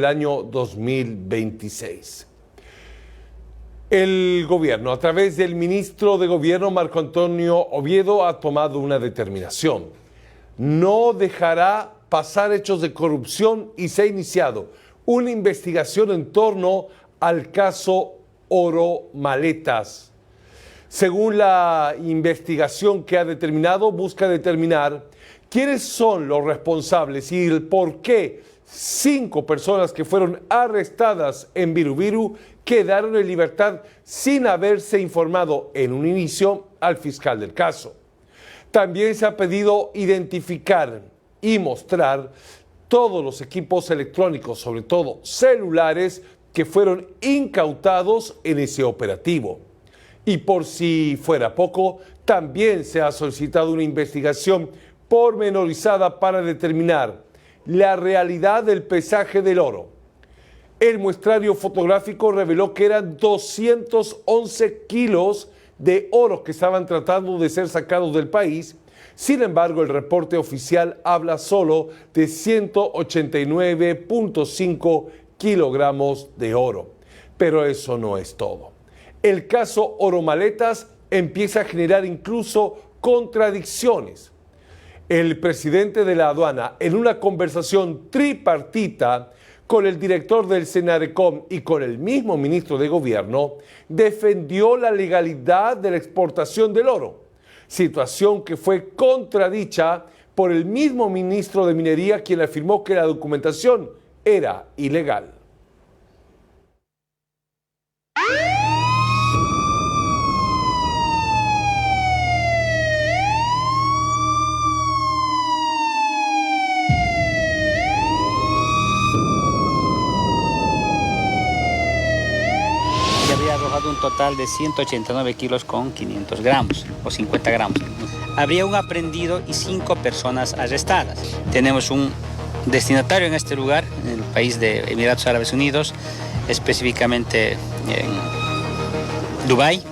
el año 2026. El gobierno, a través del ministro de Gobierno, Marco Antonio Oviedo, ha tomado una determinación. No dejará pasar hechos de corrupción y se ha iniciado una investigación en torno al caso Oro Maletas. Según la investigación que ha determinado, busca determinar quiénes son los responsables y el por qué 5 personas que fueron arrestadas en Birubiru quedaron en libertad sin haberse informado en un inicio al fiscal del caso. También se ha pedido identificar y mostrar todos los equipos electrónicos, sobre todo celulares, que fueron incautados en ese operativo. Y por si fuera poco, también se ha solicitado una investigación pormenorizada para determinar la realidad del pesaje del oro. El muestrario fotográfico reveló que eran 211 kilos de oro que estaban tratando de ser sacados del país. Sin embargo, el reporte oficial habla solo de 189.5 kilogramos de oro. Pero eso no es todo. El caso Oro Maletas empieza a generar incluso contradicciones. El presidente de la aduana, en una conversación tripartita con el director del Senarecom y con el mismo ministro de Gobierno, defendió la legalidad de la exportación del oro, situación que fue contradicha por el mismo ministro de Minería, quien afirmó que la documentación era ilegal. Había arrojado un total de 189 kilos con 500 gramos o 50 gramos. Habría un aprehendido y 5 personas arrestadas. Tenemos un destinatario en este lugar, en el país de Emiratos Árabes Unidos, específicamente en Dubái.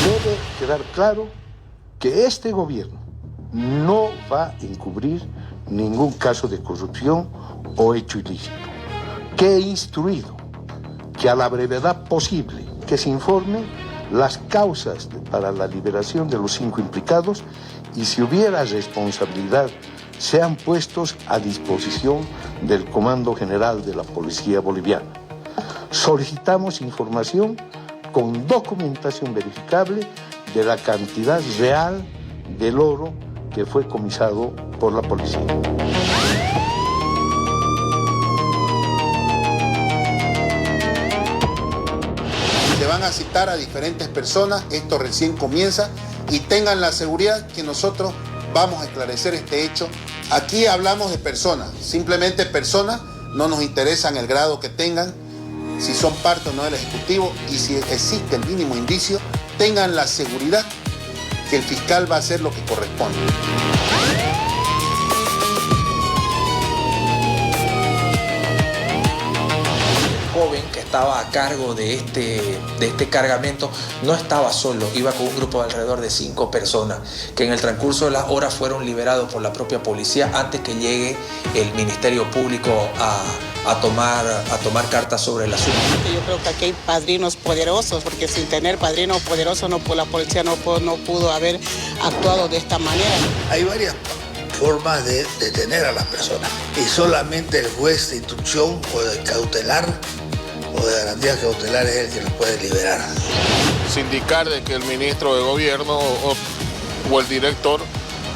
Debe quedar claro que este gobierno no va a encubrir ningún caso de corrupción o hecho ilícito. Que he instruido que a la brevedad posible que se informe las causas para la liberación de los 5 implicados y si hubiera responsabilidad sean puestos a disposición del Comando General de la Policía Boliviana. Solicitamos información con documentación verificable de la cantidad real del oro que fue comisado por la policía. Se van a citar a diferentes personas, esto recién comienza, y tengan la seguridad que nosotros vamos a esclarecer este hecho. Aquí hablamos de personas, simplemente personas, no nos interesan el grado que tengan, si son parte o no del Ejecutivo, y si existe el mínimo indicio, tengan la seguridad que el fiscal va a hacer lo que corresponde. Joven que estaba a cargo de este cargamento no estaba solo, iba con un grupo de alrededor de 5 personas que en el transcurso de las horas fueron liberados por la propia policía antes que llegue el Ministerio Público a tomar cartas sobre el asunto. Yo creo que aquí hay padrinos poderosos, porque sin tener padrino poderoso la policía no pudo haber actuado de esta manera. Hay varias formas de detener a las personas y solamente el juez de instrucción o de cautelar o de garantía cautelar es el que los puede liberar. Sindicar de que el ministro de Gobierno o el director,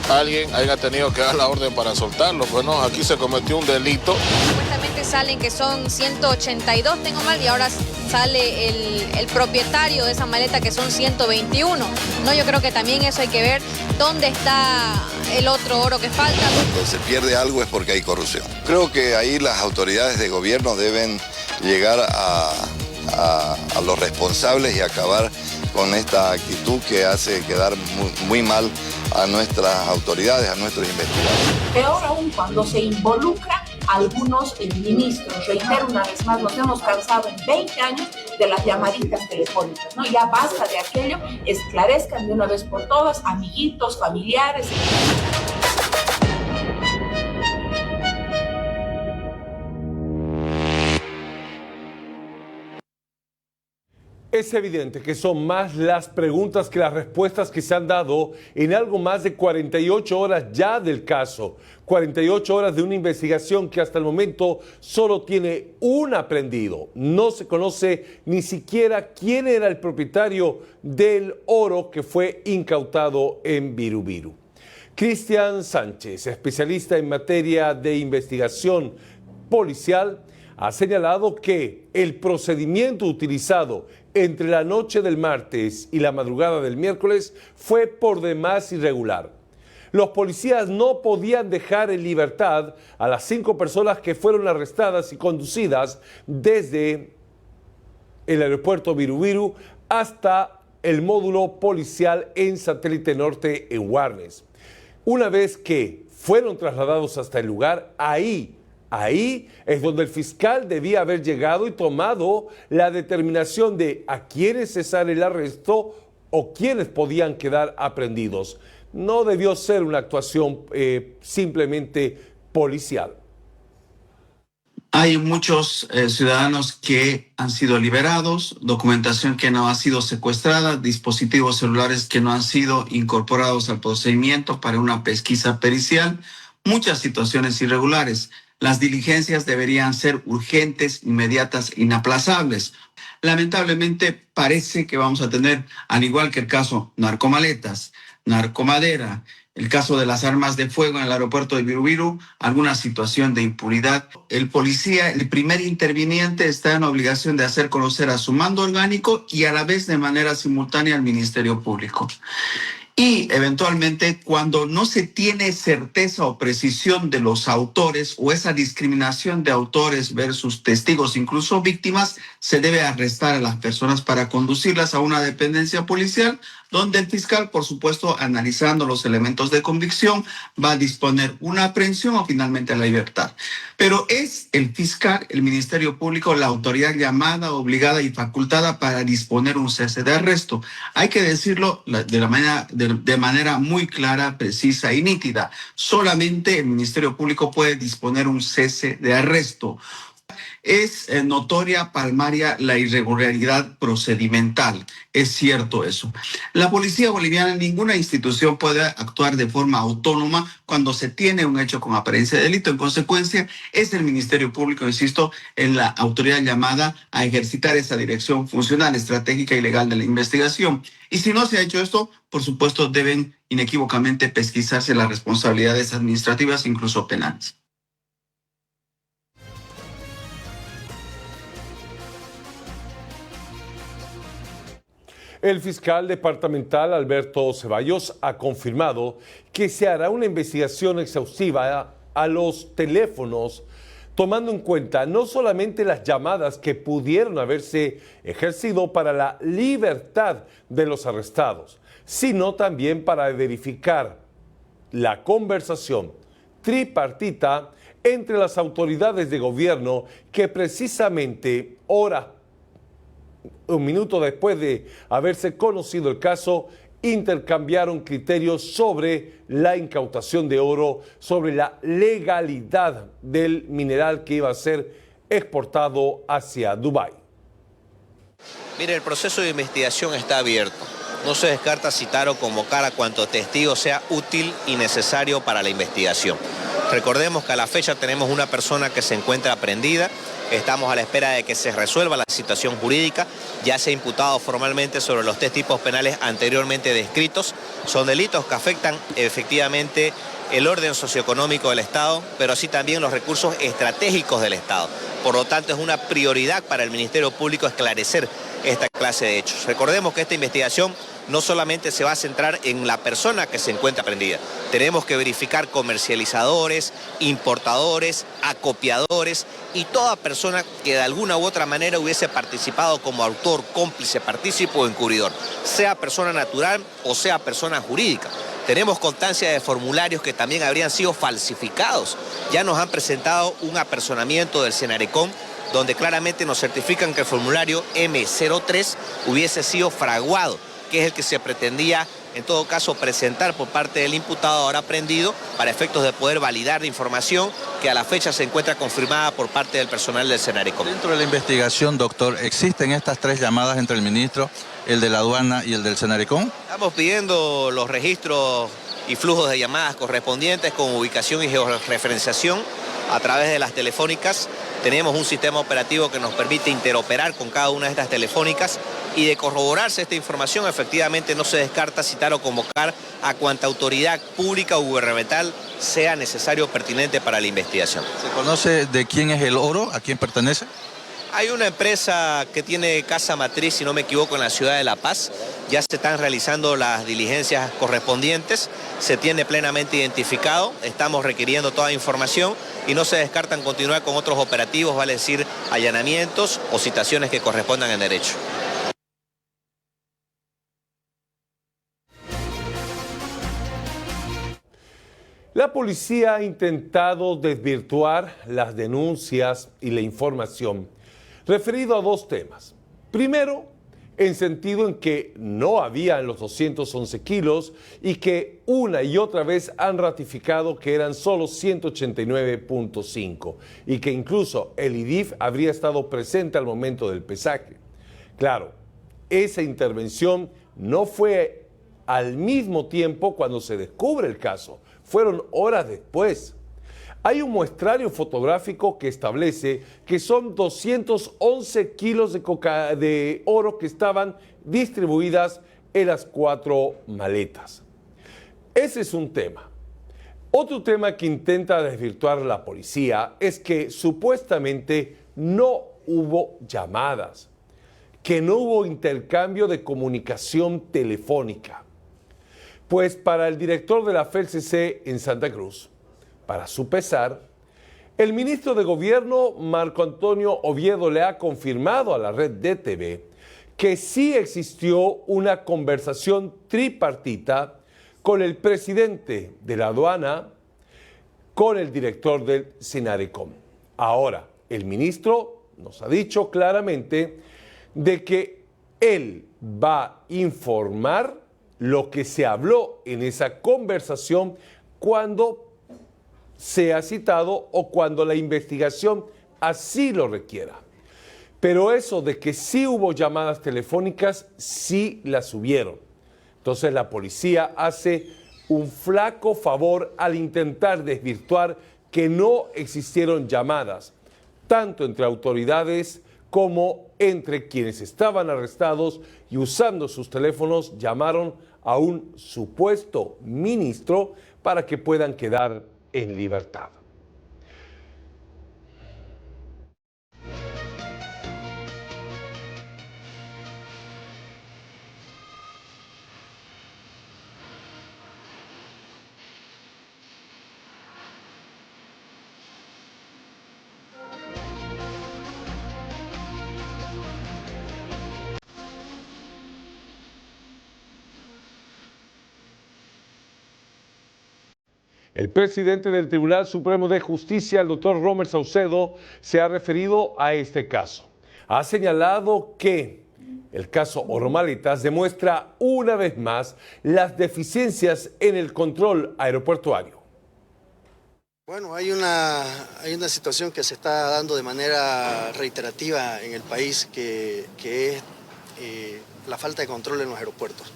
alguien haya tenido que dar la orden para soltarlo. Pues no, aquí se cometió un delito. Supuestamente salen que son 182, tengo mal, y ahora sale el propietario de esa maleta que son 121. No, yo creo que también eso hay que ver dónde está el otro oro que falta. Cuando se pierde algo es porque hay corrupción. Creo que ahí las autoridades de gobierno deben llegar a los responsables y acabar con esta actitud que hace quedar muy mal a nuestras autoridades, a nuestros investigadores. Peor aún cuando se involucra a algunos ministros. Reitero una vez más, nos hemos cansado en 20 años de las llamaditas telefónicas, ¿no? Ya basta de aquello, esclarezcan de una vez por todas, amiguitos, familiares. Es evidente que son más las preguntas que las respuestas que se han dado en algo más de 48 horas ya del caso. 48 horas de una investigación que hasta el momento solo tiene un aprehendido. No se conoce ni siquiera quién era el propietario del oro que fue incautado en Birubiru. Cristian Sánchez, especialista en materia de investigación policial, ha señalado que el procedimiento utilizado entre la noche del martes y la madrugada del miércoles fue por demás irregular. Los policías no podían dejar en libertad a las 5 personas que fueron arrestadas y conducidas desde el aeropuerto Birubiru hasta el módulo policial en Satélite Norte en Warnes. Una vez que fueron trasladados hasta el lugar, ahí es donde el fiscal debía haber llegado y tomado la determinación de a quiénes cesar el arresto o quiénes podían quedar aprehendidos. No debió ser una actuación simplemente policial. Hay muchos ciudadanos que han sido liberados, documentación que no ha sido secuestrada, dispositivos celulares que no han sido incorporados al procedimiento para una pesquisa pericial, muchas situaciones irregulares. Las diligencias deberían ser urgentes, inmediatas, inaplazables. Lamentablemente parece que vamos a tener, al igual que el caso narcomaletas, narcomadera, el caso de las armas de fuego en el aeropuerto de Birubiru, alguna situación de impunidad. El policía, el primer interviniente, está en obligación de hacer conocer a su mando orgánico y a la vez de manera simultánea al Ministerio Público. Y eventualmente, cuando no se tiene certeza o precisión de los autores o esa discriminación de autores versus testigos, incluso víctimas, se debe arrestar a las personas para conducirlas a una dependencia policial, donde el fiscal, por supuesto, analizando los elementos de convicción, va a disponer una aprehensión o finalmente la libertad. Pero es el fiscal, el Ministerio Público, la autoridad llamada, obligada y facultada para disponer un cese de arresto. Hay que decirlo de manera muy clara, precisa y nítida. Solamente el Ministerio Público puede disponer un cese de arresto. Es notoria, palmaria, la irregularidad procedimental. Es cierto eso. La policía boliviana, ninguna institución puede actuar de forma autónoma cuando se tiene un hecho con apariencia de delito. En consecuencia, es el Ministerio Público, insisto, en la autoridad llamada a ejercitar esa dirección funcional, estratégica y legal de la investigación. Y si no se ha hecho esto, por supuesto, deben inequívocamente pesquisarse las responsabilidades administrativas, incluso penales. El fiscal departamental Alberto Ceballos ha confirmado que se hará una investigación exhaustiva a los teléfonos, tomando en cuenta no solamente las llamadas que pudieron haberse ejercido para la libertad de los arrestados, sino también para verificar la conversación tripartita entre las autoridades de gobierno que precisamente un minuto después de haberse conocido el caso, intercambiaron criterios sobre la incautación de oro, sobre la legalidad del mineral que iba a ser exportado hacia Dubái. Mire, el proceso de investigación está abierto. No se descarta citar o convocar a cuanto testigo sea útil y necesario para la investigación. Recordemos que a la fecha tenemos una persona que se encuentra aprehendida. Estamos a la espera de que se resuelva la situación jurídica. Ya se ha imputado formalmente sobre los 3 tipos penales anteriormente descritos. Son delitos que afectan efectivamente el orden socioeconómico del Estado, pero así también los recursos estratégicos del Estado. Por lo tanto, es una prioridad para el Ministerio Público esclarecer esta clase de hechos. Recordemos que esta investigación no solamente se va a centrar en la persona que se encuentra prendida. Tenemos que verificar comercializadores, importadores, acopiadores y toda persona que de alguna u otra manera hubiese participado como autor, cómplice, partícipe o encubridor, sea persona natural o sea persona jurídica. Tenemos constancia de formularios que también habrían sido falsificados. Ya nos han presentado un apersonamiento del Senarecón donde claramente nos certifican que el formulario M03 hubiese sido fraguado, que es el que se pretendía en todo caso presentar por parte del imputado ahora aprendido para efectos de poder validar la información que a la fecha se encuentra confirmada por parte del personal del Senaricom. Dentro de la investigación, doctor, ¿existen estas 3 llamadas entre el ministro, el de la aduana y el del Senaricom? Estamos pidiendo los registros y flujos de llamadas correspondientes con ubicación y georreferenciación a través de las telefónicas. Tenemos un sistema operativo que nos permite interoperar con cada una de estas telefónicas y de corroborarse esta información, efectivamente no se descarta citar o convocar a cuanta autoridad pública o gubernamental sea necesario o pertinente para la investigación. ¿Se conoce de quién es el oro? ¿A quién pertenece? Hay una empresa que tiene casa matriz, si no me equivoco, en la ciudad de La Paz. Ya se están realizando las diligencias correspondientes, se tiene plenamente identificado, estamos requiriendo toda información y no se descartan continuar con otros operativos, vale decir, allanamientos o citaciones que correspondan en derecho. La policía ha intentado desvirtuar las denuncias y la información referido a 2 temas. Primero, en sentido en que no habían los 211 kilos y que una y otra vez han ratificado que eran solo 189.5 y que incluso el IDIF habría estado presente al momento del pesaje. Claro, esa intervención no fue al mismo tiempo cuando se descubre el caso, fueron horas después. Hay un muestrario fotográfico que establece que son 211 kilos de oro que estaban distribuidas en las 4 maletas. Ese es un tema. Otro tema que intenta desvirtuar la policía es que supuestamente no hubo llamadas, que no hubo intercambio de comunicación telefónica. Pues para el director de la FELCC en Santa Cruz, para su pesar, el ministro de Gobierno, Marco Antonio Oviedo, le ha confirmado a la red DTV que sí existió una conversación tripartita con el presidente de la aduana, con el director del Senaricom. Ahora, el ministro nos ha dicho claramente de que él va a informar lo que se habló en esa conversación cuando sea citado o cuando la investigación así lo requiera. Pero eso de que sí hubo llamadas telefónicas, sí las hubieron. Entonces la policía hace un flaco favor al intentar desvirtuar que no existieron llamadas, tanto entre autoridades como entre quienes estaban arrestados y usando sus teléfonos llamaron a un supuesto ministro para que puedan quedar en libertad. El presidente del Tribunal Supremo de Justicia, el doctor Romer Saucedo, se ha referido a este caso. Ha señalado que el caso Oro Maletas demuestra una vez más las deficiencias en el control aeroportuario. Bueno, hay una situación que se está dando de manera reiterativa en el país que es la falta de control en los aeropuertos.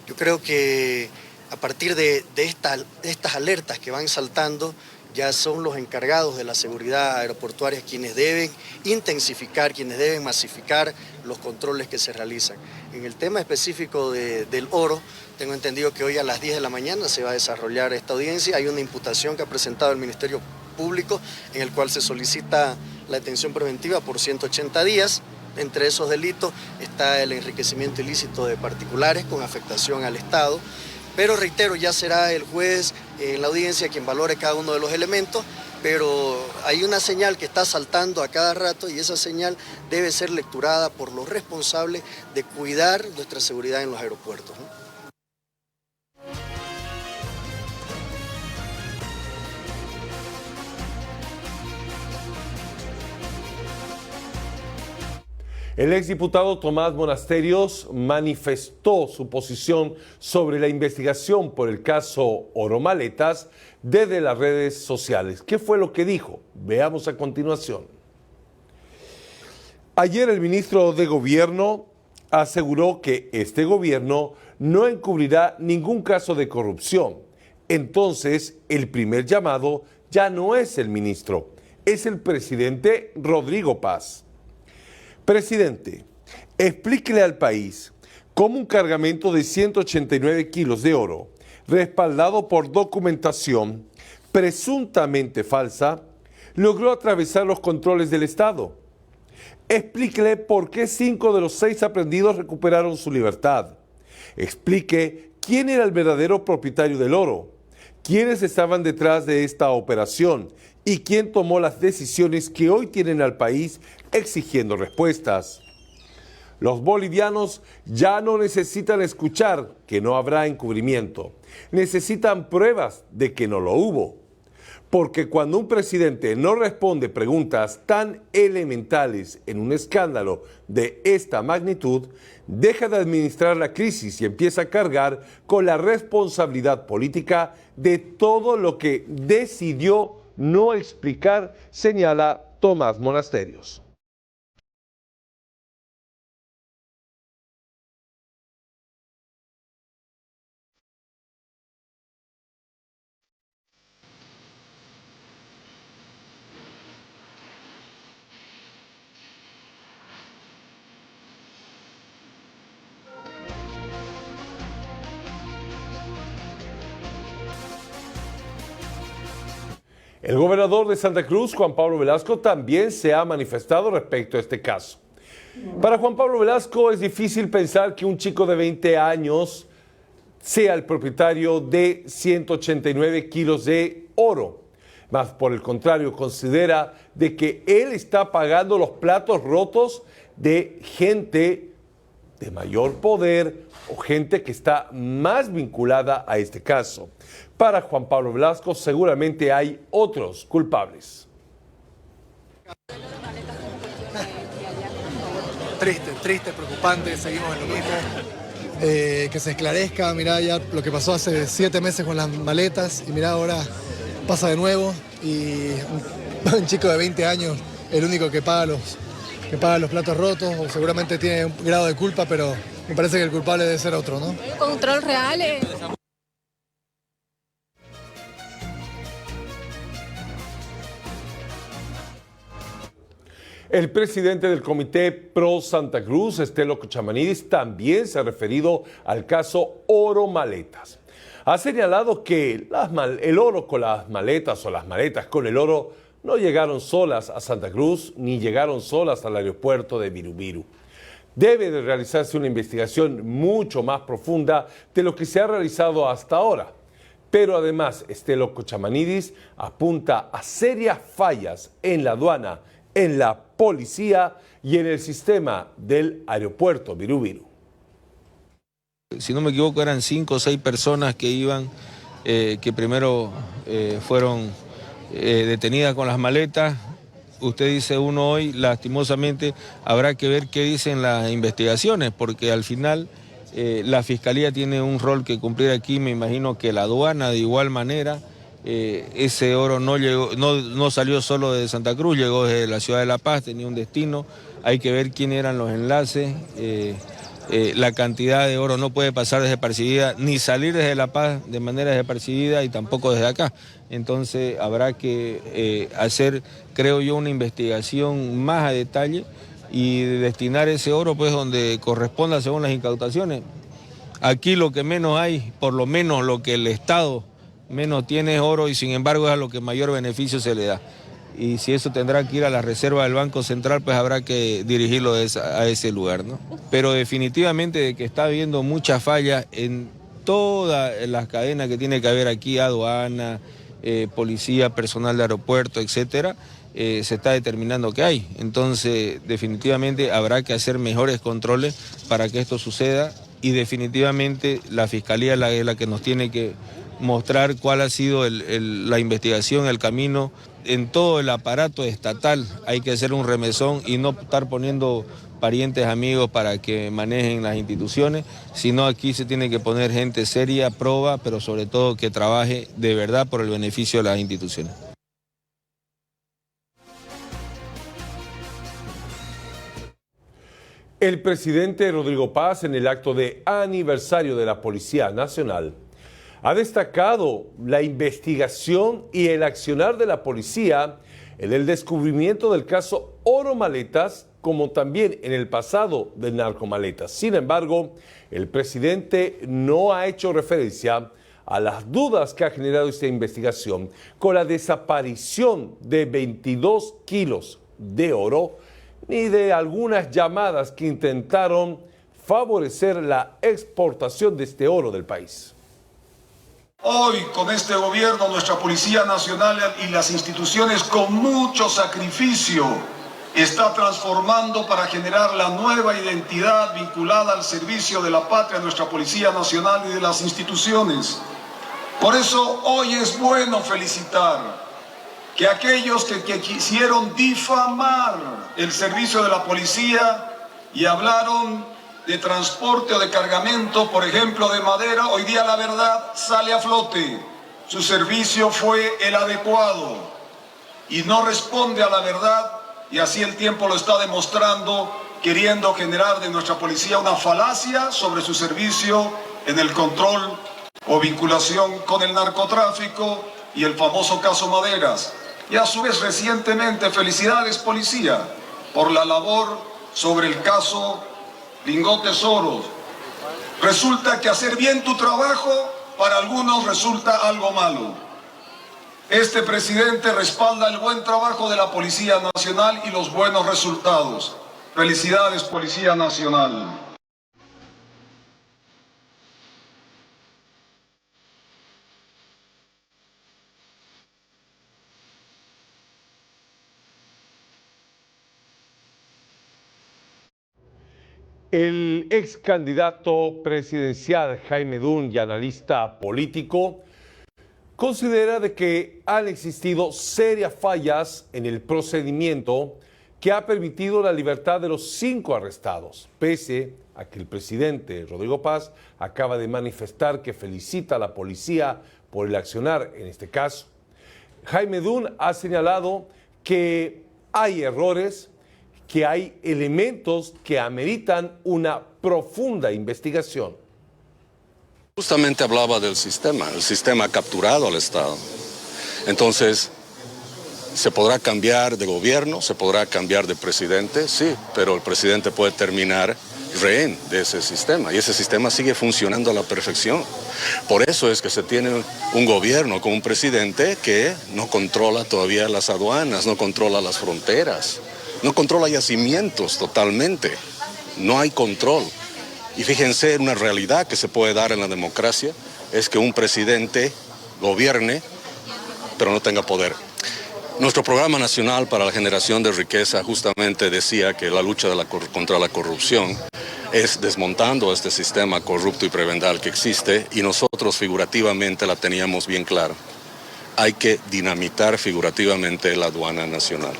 Yo creo que a partir de estas alertas que van saltando, ya son los encargados de la seguridad aeroportuaria quienes deben intensificar, quienes deben masificar los controles que se realizan. En el tema específico del oro, tengo entendido que hoy a las 10 de la mañana se va a desarrollar esta audiencia. Hay una imputación que ha presentado el Ministerio Público en el cual se solicita la detención preventiva por 180 días. Entre esos delitos está el enriquecimiento ilícito de particulares con afectación al Estado. Pero reitero, ya será el juez en la audiencia quien valore cada uno de los elementos, pero hay una señal que está saltando a cada rato y esa señal debe ser lecturada por los responsables de cuidar nuestra seguridad en los aeropuertos, ¿no? El exdiputado Tomás Monasterios manifestó su posición sobre la investigación por el caso Oro Maletas desde las redes sociales. ¿Qué fue lo que dijo? Veamos a continuación. Ayer el ministro de Gobierno aseguró que este gobierno no encubrirá ningún caso de corrupción. Entonces, el primer llamado ya no es el ministro, es el presidente Rodrigo Paz. Presidente, explíquele al país cómo un cargamento de 189 kilos de oro, respaldado por documentación presuntamente falsa, logró atravesar los controles del Estado. Explíquele por qué 5 de los 6 aprehendidos recuperaron su libertad. Explique quién era el verdadero propietario del oro, quiénes estaban detrás de esta operación y quién tomó las decisiones que hoy tienen al país exigiendo respuestas. Los bolivianos ya no necesitan escuchar que no habrá encubrimiento, necesitan pruebas de que no lo hubo. Porque cuando un presidente no responde preguntas tan elementales en un escándalo de esta magnitud, deja de administrar la crisis y empieza a cargar con la responsabilidad política de todo lo que decidió no explicar, señala Tomás Monasterios. El gobernador de Santa Cruz, Juan Pablo Velasco, también se ha manifestado respecto a este caso. Para Juan Pablo Velasco es difícil pensar que un chico de 20 años sea el propietario de 189 kilos de oro. Más por el contrario, considera de que él está pagando los platos rotos de gente de mayor poder o gente que está más vinculada a este caso. Para Juan Pablo Velasco seguramente hay otros culpables. Triste, preocupante, seguimos en lo mismo. Que se esclarezca, mirá ya lo que pasó hace 7 meses con las maletas y mirá ahora pasa de nuevo y un chico de 20 años, el único que paga los platos rotos, o seguramente tiene un grado de culpa, pero me parece que el culpable debe ser otro, ¿no? Control real. El presidente del Comité Pro Santa Cruz, Estelo Cochamanidis, también se ha referido al caso Oro Maletas. Ha señalado que el oro con las maletas o las maletas con el oro no llegaron solas a Santa Cruz ni llegaron solas al aeropuerto de Virubiru. Debe de realizarse una investigación mucho más profunda de lo que se ha realizado hasta ahora. Pero además, Estelo Cochamanidis apunta a serias fallas en la aduana, en la policía y en el sistema del aeropuerto Virubiru. Si no me equivoco, eran 5 o 6 personas que iban, que primero fueron detenidas con las maletas. Usted dice uno hoy, lastimosamente, habrá que ver qué dicen las investigaciones, porque al final la Fiscalía tiene un rol que cumplir aquí, me imagino que la aduana de igual manera. Ese oro no salió solo de Santa Cruz, llegó desde la ciudad de La Paz, tenía un destino, hay que ver quién eran los enlaces, la cantidad de oro no puede pasar desapercibida, ni salir desde La Paz de manera desapercibida y tampoco desde acá. Entonces habrá que hacer, creo yo, una investigación más a detalle y destinar ese oro pues donde corresponda según las incautaciones. Aquí lo que menos hay, por lo menos lo que el Estado menos tiene es oro y sin embargo es a lo que mayor beneficio se le da. Y si eso tendrá que ir a la reserva del Banco Central, pues habrá que dirigirlo a ese lugar, ¿no? Pero definitivamente de que está habiendo muchas fallas en todas las cadenas que tiene que haber aquí, aduana, policía, personal de aeropuerto, etcétera, se está determinando que hay. Entonces, definitivamente habrá que hacer mejores controles para que esto suceda y definitivamente la Fiscalía es la que nos tiene que mostrar cuál ha sido la investigación, el camino en todo el aparato estatal hay que hacer un remesón y no estar poniendo parientes, amigos para que manejen las instituciones, sino aquí se tiene que poner gente seria, proba, pero sobre todo que trabaje de verdad por el beneficio de las instituciones. El presidente Rodrigo Paz, en el acto de aniversario de la Policía Nacional, ha destacado la investigación y el accionar de la policía en el descubrimiento del caso Oro Maletas, como también en el pasado de narcomaletas. Sin embargo, el presidente no ha hecho referencia a las dudas que ha generado esta investigación con la desaparición de 22 kilos de oro, ni de algunas llamadas que intentaron favorecer la exportación de este oro del país. Hoy, con este gobierno, nuestra Policía Nacional y las instituciones, con mucho sacrificio, está transformando para generar la nueva identidad vinculada al servicio de la patria, nuestra Policía Nacional y de las instituciones. Por eso, hoy es bueno felicitar que aquellos que quisieron difamar el servicio de la policía y hablaron de transporte o de cargamento, por ejemplo, de madera, hoy día la verdad sale a flote. Su servicio fue el adecuado y no responde a la verdad, y así el tiempo lo está demostrando, queriendo generar de nuestra policía una falacia sobre su servicio en el control o vinculación con el narcotráfico y el famoso caso Maderas. Y a su vez, recientemente, felicidades policía por la labor sobre el caso Lingotes Oros. Resulta que hacer bien tu trabajo para algunos resulta algo malo. Este presidente respalda el buen trabajo de la Policía Nacional y los buenos resultados. Felicidades, Policía Nacional. El ex candidato presidencial Jaime Dun y analista político considera de que han existido serias fallas en el procedimiento que ha permitido la libertad de los 5 arrestados, pese a que el presidente Rodrigo Paz acaba de manifestar que felicita a la policía por el accionar en este caso. Jaime Dun ha señalado que hay errores, que hay elementos que ameritan una profunda investigación. Justamente hablaba del sistema. El sistema ha capturado al Estado. Entonces, ¿se podrá cambiar de gobierno? ¿Se podrá cambiar de presidente? Sí, pero el presidente puede terminar rehén de ese sistema y ese sistema sigue funcionando a la perfección. Por eso es que se tiene un gobierno con un presidente que no controla todavía las aduanas, no controla las fronteras, no controla yacimientos totalmente, no hay control. Y fíjense, una realidad que se puede dar en la democracia es que un presidente gobierne, pero no tenga poder. Nuestro Programa Nacional para la Generación de Riqueza justamente decía que la lucha contra la corrupción es desmontando este sistema corrupto y prebendal que existe, y nosotros figurativamente la teníamos bien clara. Hay que dinamitar figurativamente la aduana nacional.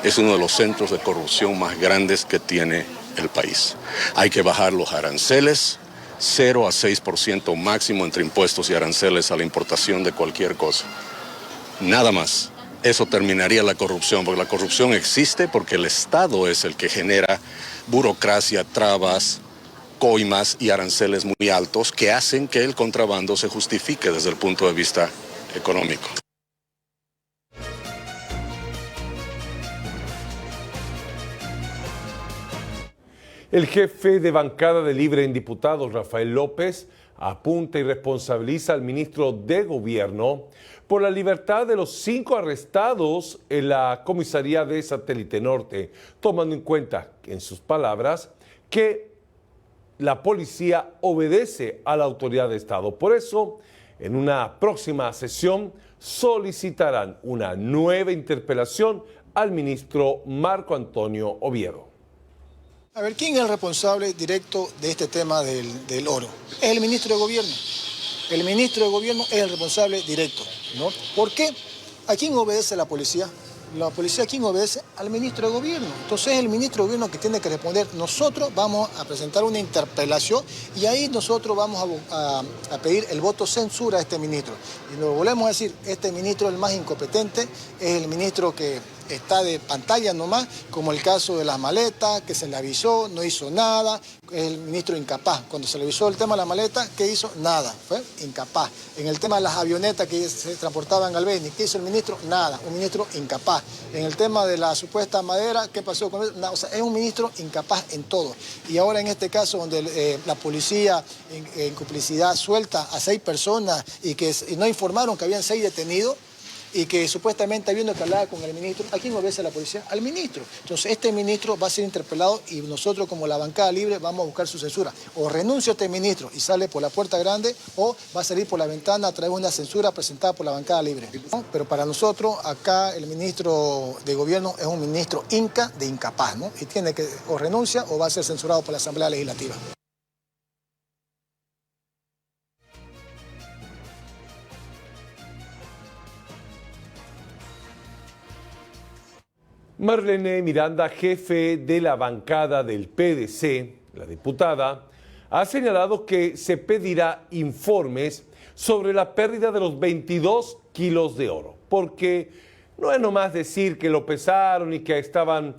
Es uno de los centros de corrupción más grandes que tiene el país. Hay que bajar los aranceles, 0 a 6% máximo entre impuestos y aranceles a la importación de cualquier cosa. Nada más. Eso terminaría la corrupción, porque la corrupción existe porque el Estado es el que genera burocracia, trabas, coimas y aranceles muy altos que hacen que el contrabando se justifique desde el punto de vista económico. El jefe de bancada de Libre en Diputados, Rafael López, apunta y responsabiliza al ministro de Gobierno por la libertad de los 5 arrestados en la comisaría de Satélite Norte, tomando en cuenta, en sus palabras, que la policía obedece a la autoridad de Estado. Por eso, en una próxima sesión, solicitarán una nueva interpelación al ministro Marco Antonio Oviedo. A ver, ¿quién es el responsable directo de este tema del oro? Es el ministro de Gobierno. El ministro de Gobierno es el responsable directo, ¿no? ¿Por qué? ¿A quién obedece la policía? La policía, ¿a quién obedece? Al ministro de Gobierno. Entonces es el ministro de Gobierno que tiene que responder. Nosotros vamos a presentar una interpelación y ahí nosotros vamos a pedir el voto censura a este ministro. Y lo volvemos a decir, este ministro es el más incompetente, es el ministro que está de pantalla nomás, como el caso de las maletas, que se le avisó, no hizo nada, es el ministro incapaz. Cuando se le avisó el tema de la maleta, ¿qué hizo? Nada, fue incapaz. En el tema de las avionetas que se transportaban al Beni, ¿qué hizo el ministro? Nada, un ministro incapaz. En el tema de la supuesta madera, ¿qué pasó con eso? Nada, o sea, es un ministro incapaz en todo. Y ahora en este caso, donde la policía en complicidad suelta a 6 personas y no informaron que habían 6 detenidos, y que supuestamente habiendo que hablar con el ministro, ¿a quién obedece la policía? Al ministro. Entonces este ministro va a ser interpelado y nosotros como la bancada libre vamos a buscar su censura. O renuncia a este ministro y sale por la puerta grande o va a salir por la ventana a través de una censura presentada por la bancada libre. ¿No? Pero para nosotros acá el ministro de Gobierno es un ministro incapaz, ¿no? Y tiene que o renuncia o va a ser censurado por la Asamblea Legislativa. Marlene Miranda, jefe de la bancada del PDC, la diputada, ha señalado que se pedirá informes sobre la pérdida de los 22 kilos de oro, porque no es nomás decir que lo pesaron y que estaban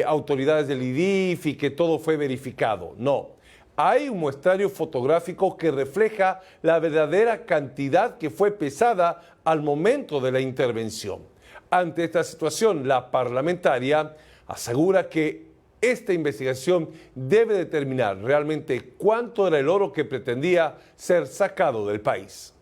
autoridades del IDIF y que todo fue verificado, no. Hay un muestrario fotográfico que refleja la verdadera cantidad que fue pesada al momento de la intervención. Ante esta situación, la parlamentaria asegura que esta investigación debe determinar realmente cuánto era el oro que pretendía ser sacado del país.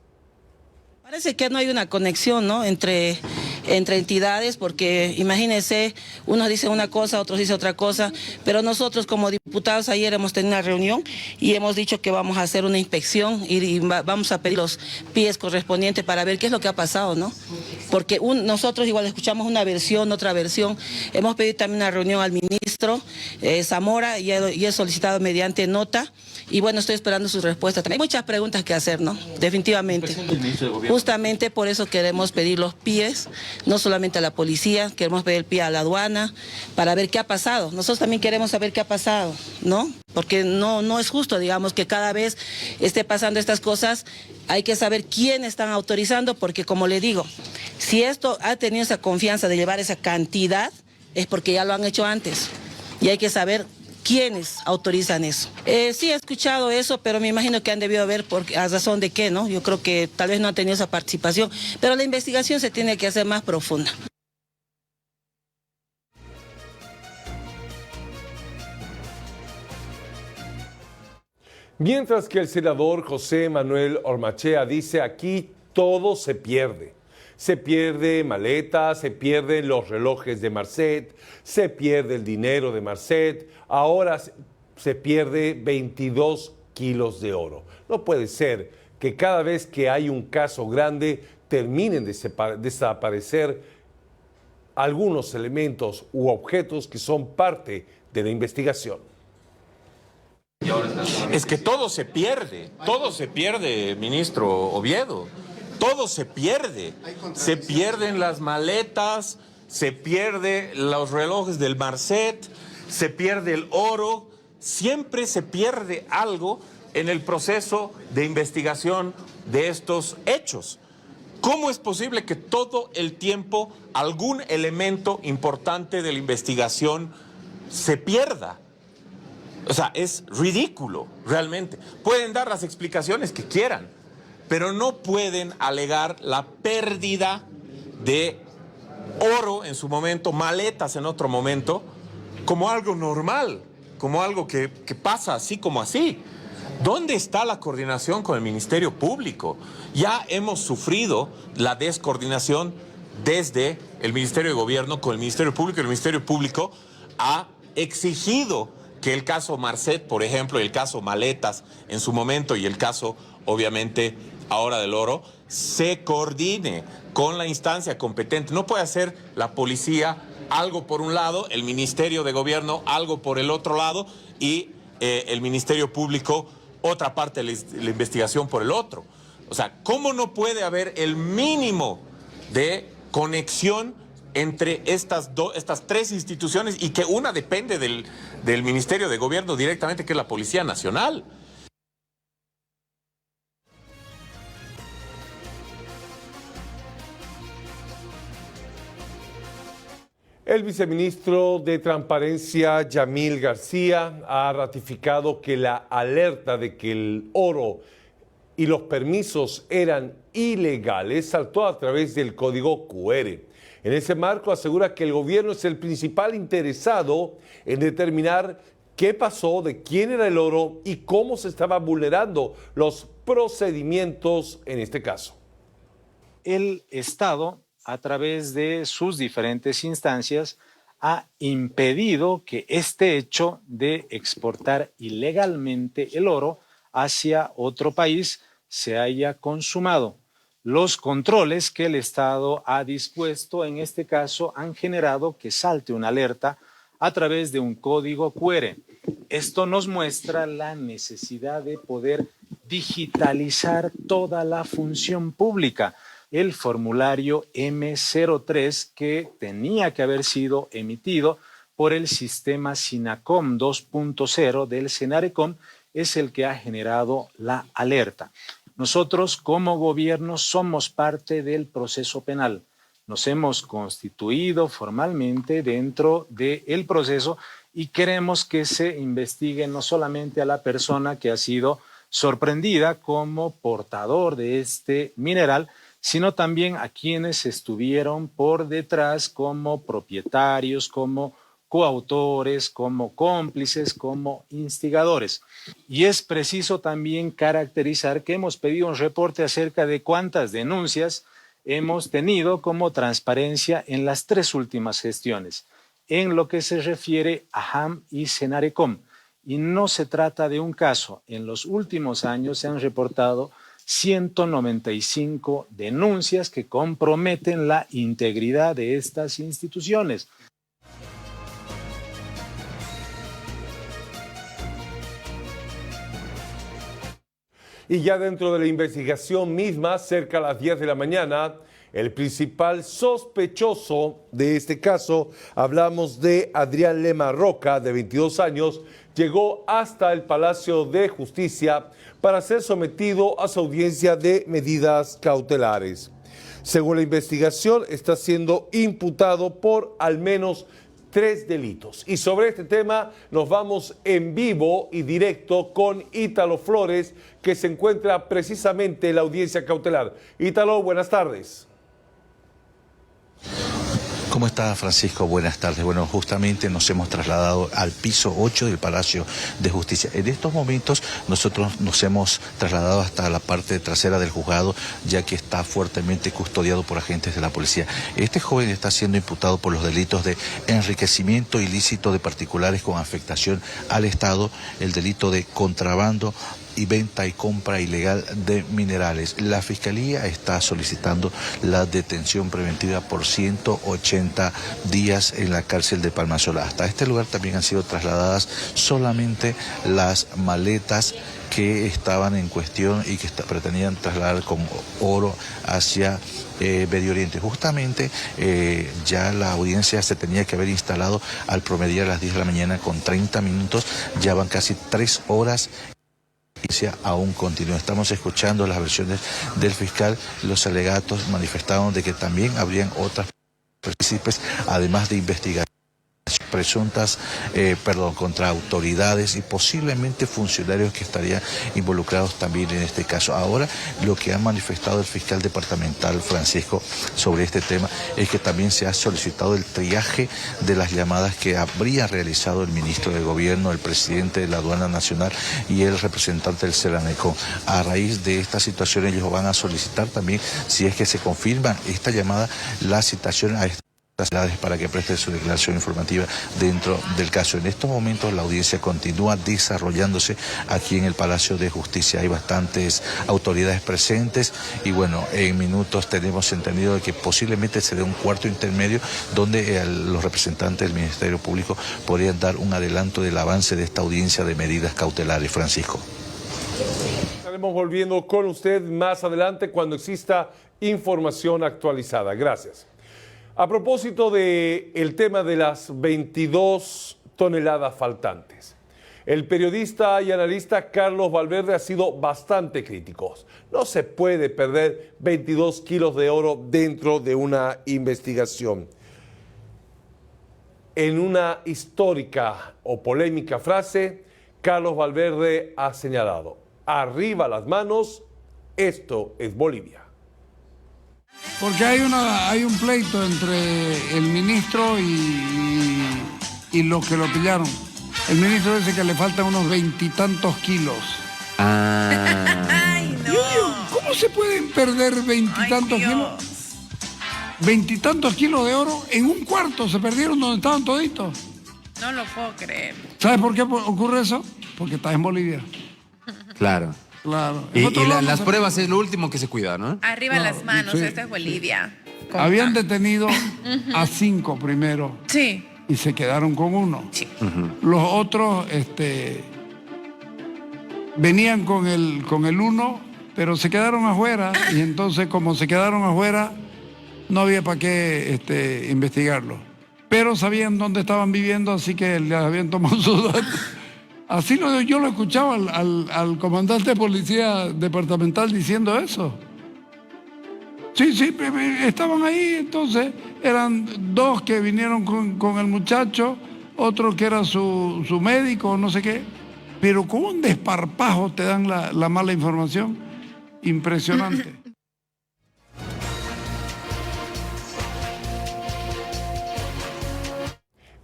Parece que no hay una conexión, ¿no?, entre entidades, porque imagínense, unos dicen una cosa, otros dicen otra cosa, pero nosotros como diputados ayer hemos tenido una reunión y hemos dicho que vamos a hacer una inspección y vamos a pedir los pies correspondientes para ver qué es lo que ha pasado, ¿no? Porque nosotros igual escuchamos una versión, otra versión, hemos pedido también una reunión al ministro Zamora y he solicitado mediante nota. Y bueno, estoy esperando su respuesta también. Hay muchas preguntas que hacer, ¿no? Definitivamente. Justamente por eso queremos pedir los pies, no solamente a la policía, queremos pedir el pie a la aduana, para ver qué ha pasado. Nosotros también queremos saber qué ha pasado, ¿no? Porque no es justo, digamos, que cada vez esté pasando estas cosas. Hay que saber quién están autorizando, porque como le digo, si esto ha tenido esa confianza de llevar esa cantidad, es porque ya lo han hecho antes. Y hay que saber ¿quiénes autorizan eso? Sí he escuchado eso, pero me imagino que han debido haber a razón de qué, ¿no? Yo creo que tal vez no han tenido esa participación, pero la investigación se tiene que hacer más profunda. Mientras que el senador José Manuel Ormachea dice aquí todo se pierde. Se pierde maletas, se pierden los relojes de Marcet, se pierde el dinero de Marcet, ahora se pierde 22 kilos de oro. No puede ser que cada vez que hay un caso grande terminen de desaparecer algunos elementos u objetos que son parte de la investigación. Es que todo se pierde, ministro Oviedo. Todo se pierde. Se pierden las maletas, se pierden los relojes del Marcet, se pierde el oro. Siempre se pierde algo en el proceso de investigación de estos hechos. ¿Cómo es posible que todo el tiempo algún elemento importante de la investigación se pierda? O sea, es ridículo, realmente. Pueden dar las explicaciones que quieran, pero no pueden alegar la pérdida de oro en su momento, maletas en otro momento, como algo normal, como algo que pasa así como así. ¿Dónde está la coordinación con el Ministerio Público? Ya hemos sufrido la descoordinación desde el Ministerio de Gobierno con el Ministerio Público. El Ministerio Público ha exigido que el caso Marcet, por ejemplo, y el caso Maletas en su momento y el caso, obviamente, ahora del oro, se coordine con la instancia competente. No puede hacer la policía algo por un lado, el Ministerio de Gobierno algo por el otro lado y el Ministerio Público otra parte de la investigación por el otro. O sea, ¿cómo no puede haber el mínimo de conexión entre estas tres instituciones y que una depende del Ministerio de Gobierno directamente, que es la Policía Nacional. El viceministro de Transparencia, Yamil García, ha ratificado que la alerta de que el oro y los permisos eran ilegales saltó a través del código QR. En ese marco asegura que el gobierno es el principal interesado en determinar qué pasó, de quién era el oro y cómo se estaban vulnerando los procedimientos en este caso. El Estado, a través de sus diferentes instancias, ha impedido que este hecho de exportar ilegalmente el oro hacia otro país se haya consumado. Los controles que el Estado ha dispuesto en este caso han generado que salte una alerta a través de un código QR. Esto nos muestra la necesidad de poder digitalizar toda la función pública. El formulario M03 que tenía que haber sido emitido por el sistema SINACOM 2.0 del SENARECOM es el que ha generado la alerta. Nosotros como gobierno somos parte del proceso penal. Nos hemos constituido formalmente dentro del proceso y queremos que se investigue no solamente a la persona que ha sido sorprendida como portador de este mineral, sino también a quienes estuvieron por detrás como propietarios, como coautores, como cómplices, como instigadores. Y es preciso también caracterizar que hemos pedido un reporte acerca de cuántas denuncias hemos tenido como transparencia en las 3 últimas gestiones, en lo que se refiere a AM y SENARECOM. Y no se trata de un caso. En los últimos años se han reportado 195 denuncias que comprometen la integridad de estas instituciones. Y ya dentro de la investigación misma, cerca a las 10 de la mañana, el principal sospechoso de este caso, hablamos de Adrián Lema Roca, de 22 años, llegó hasta el Palacio de Justicia para ser sometido a su audiencia de medidas cautelares. Según la investigación, está siendo imputado por al menos 3 delitos. Y sobre este tema nos vamos en vivo y directo con Ítalo Flores, que se encuentra precisamente en la audiencia cautelar. Ítalo, buenas tardes. ¿Cómo está, Francisco? Buenas tardes. Bueno, justamente nos hemos trasladado al piso 8 del Palacio de Justicia. En estos momentos nosotros nos hemos trasladado hasta la parte trasera del juzgado, ya que está fuertemente custodiado por agentes de la policía. Este joven está siendo imputado por los delitos de enriquecimiento ilícito de particulares con afectación al Estado, el delito de contrabando y venta y compra ilegal de minerales. La Fiscalía está solicitando la detención preventiva por 180 días en la cárcel de Palmasola. Hasta este lugar también han sido trasladadas solamente las maletas que estaban en cuestión y que pretendían trasladar con oro hacia Medio Oriente. Justamente ya la audiencia se tenía que haber instalado al promediar a las 10 de la mañana con 30 minutos, ya van casi 3 horas. Aún continúa. Estamos escuchando las versiones del fiscal. Los alegatos manifestaron de que también habrían otras partícipes, además de investigaciones presuntas, contra autoridades y posiblemente funcionarios que estarían involucrados también en este caso. Ahora, lo que ha manifestado el fiscal departamental Francisco sobre este tema es que también se ha solicitado el triaje de las llamadas que habría realizado el ministro de Gobierno, el presidente de la Aduana Nacional y el representante del SENARECOM. A raíz de esta situación ellos van a solicitar también, si es que se confirma esta llamada, la citación a estas para que preste su declaración informativa dentro del caso. En estos momentos la audiencia continúa desarrollándose aquí en el Palacio de Justicia. Hay bastantes autoridades presentes y bueno, en minutos tenemos entendido de que posiblemente se dé un cuarto intermedio donde los representantes del Ministerio Público podrían dar un adelanto del avance de esta audiencia de medidas cautelares. Francisco. Estaremos volviendo con usted más adelante cuando exista información actualizada. Gracias. A propósito del tema de las 22 toneladas faltantes, el periodista y analista Carlos Valverde ha sido bastante crítico. No se puede perder 22 kilos de oro dentro de una investigación. En una histórica o polémica frase, Carlos Valverde ha señalado: arriba las manos, esto es Bolivia. Porque hay un pleito entre el ministro y los que lo pillaron. El ministro dice que le faltan unos 20 y tantos kilos. Ay, no. ¿Cómo se pueden perder 20 y tantos kilos? 20 y tantos kilos de oro en un cuarto se perdieron donde estaban toditos. No lo puedo creer. ¿Sabes por qué ocurre eso? porque estás en Bolivia. Claro. Claro. Y las pruebas es lo último que se cuida, ¿no? Arriba las manos, sí. esta es Bolivia. Habían detenido a 5 primero. Sí. Y se quedaron con 1. Sí. Los otros venían con el 1, pero se quedaron afuera. Y entonces, como se quedaron afuera, no había para qué investigarlo. Pero sabían dónde estaban viviendo, así que les habían tomado sus datos. Así yo lo escuchaba al comandante de policía departamental diciendo eso. Sí, estaban ahí, entonces eran 2 que vinieron con el muchacho, otro que era su médico, no sé qué, pero con un desparpajo te dan la mala información, impresionante.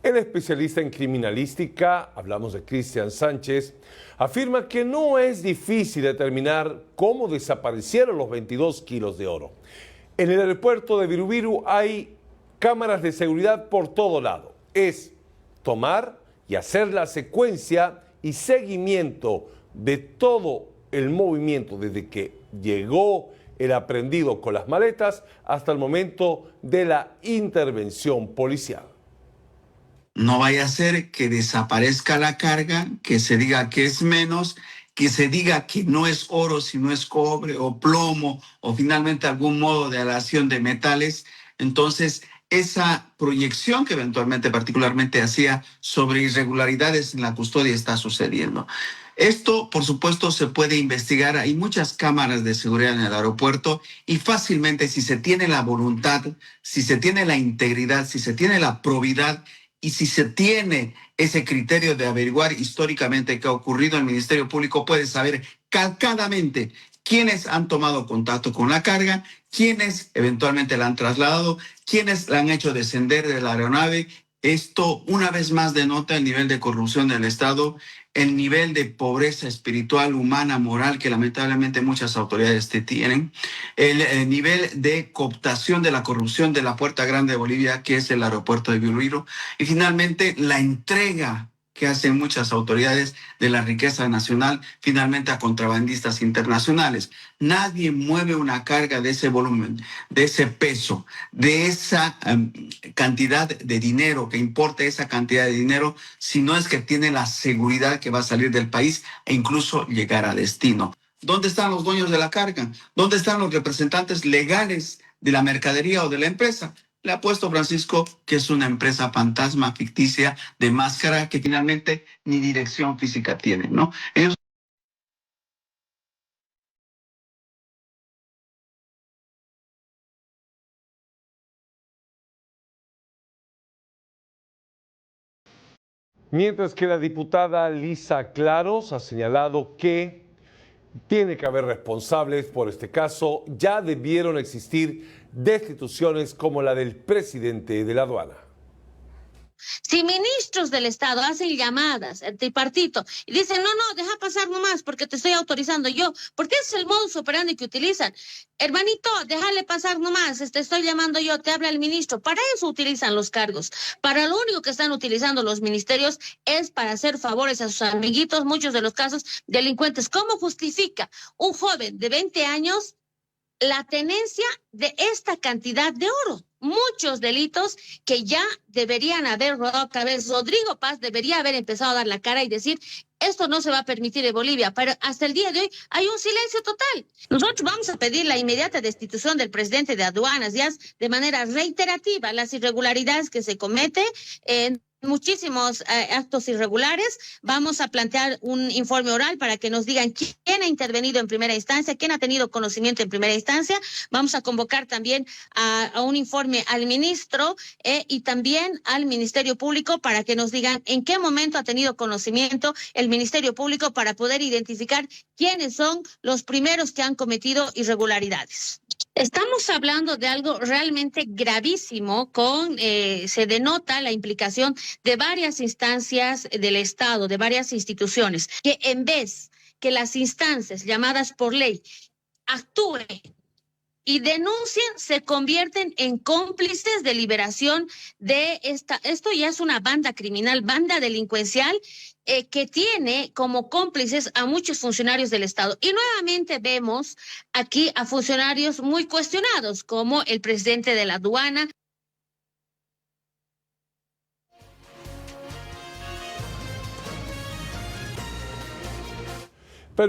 El especialista en criminalística, hablamos de Cristian Sánchez, afirma que no es difícil determinar cómo desaparecieron los 22 kilos de oro. En el aeropuerto de Virubiru hay cámaras de seguridad por todo lado. Es tomar y hacer la secuencia y seguimiento de todo el movimiento desde que llegó el aprehendido con las maletas hasta el momento de la intervención policial. No vaya a ser que desaparezca la carga, que se diga que es menos, que se diga que no es oro, sino es cobre o plomo o finalmente algún modo de aleación de metales. Entonces, esa proyección que eventualmente particularmente hacía sobre irregularidades en la custodia está sucediendo. Esto, por supuesto, se puede investigar. Hay muchas cámaras de seguridad en el aeropuerto y fácilmente, si se tiene la voluntad, si se tiene la integridad, si se tiene la probidad, y si se tiene ese criterio de averiguar históricamente qué ha ocurrido, el Ministerio Público puede saber calcadamente quiénes han tomado contacto con la carga, quiénes eventualmente la han trasladado, quiénes la han hecho descender de la aeronave. Esto una vez más denota el nivel de corrupción del Estado, el nivel de pobreza espiritual, humana, moral que lamentablemente muchas autoridades tienen, el nivel de cooptación de la corrupción de la Puerta Grande de Bolivia, que es el aeropuerto de Virubiru, y finalmente la entrega que hacen muchas autoridades de la riqueza nacional finalmente a contrabandistas internacionales. Nadie mueve una carga de ese volumen, de ese peso, de esa cantidad de dinero, que importe esa cantidad de dinero, si no es que tiene la seguridad que va a salir del país e incluso llegar a destino. ¿Dónde están los dueños de la carga? ¿Dónde están los representantes legales de la mercadería o de la empresa? Le ha puesto Francisco que es una empresa fantasma ficticia de máscara que finalmente ni dirección física tiene, ¿no? Ellos... Mientras que la diputada Lisa Claros ha señalado que tiene que haber responsables por este caso, ya debieron existir destituciones como la del presidente de la aduana. Si ministros del Estado hacen llamadas al tripartito y dicen, no, deja pasar nomás porque te estoy autorizando yo, porque es el modus operandi que utilizan. Hermanito, déjale pasar nomás, te estoy llamando yo, te habla el ministro. Para eso utilizan los cargos. Para lo único que están utilizando los ministerios es para hacer favores a sus amiguitos, muchos de los casos delincuentes. ¿Cómo justifica un joven de 20 años la tenencia de esta cantidad de oro? Muchos delitos que ya deberían haber rodado cabeza. Rodrigo Paz debería haber empezado a dar la cara y decir Esto no se va a permitir en Bolivia, pero hasta el día de hoy hay un silencio total. Nosotros vamos a pedir la inmediata destitución del presidente de Aduanas, ya de manera reiterativa, las irregularidades que se cometen en muchísimos actos irregulares. Vamos a plantear un informe oral para que nos digan quién ha intervenido en primera instancia, quién ha tenido conocimiento en primera instancia. Vamos a convocar también a un informe al ministro y también al Ministerio Público para que nos digan en qué momento ha tenido conocimiento el Ministerio Público para poder identificar quiénes son los primeros que han cometido irregularidades. Estamos hablando de algo realmente gravísimo, se denota la implicación de varias instancias del Estado, de varias instituciones, que en vez que las instancias llamadas por ley actúen y denuncien, se convierten en cómplices de liberación de esto ya es una banda criminal, banda delincuencial, que tiene como cómplices a muchos funcionarios del Estado. Y nuevamente vemos aquí a funcionarios muy cuestionados, como el presidente de la aduana,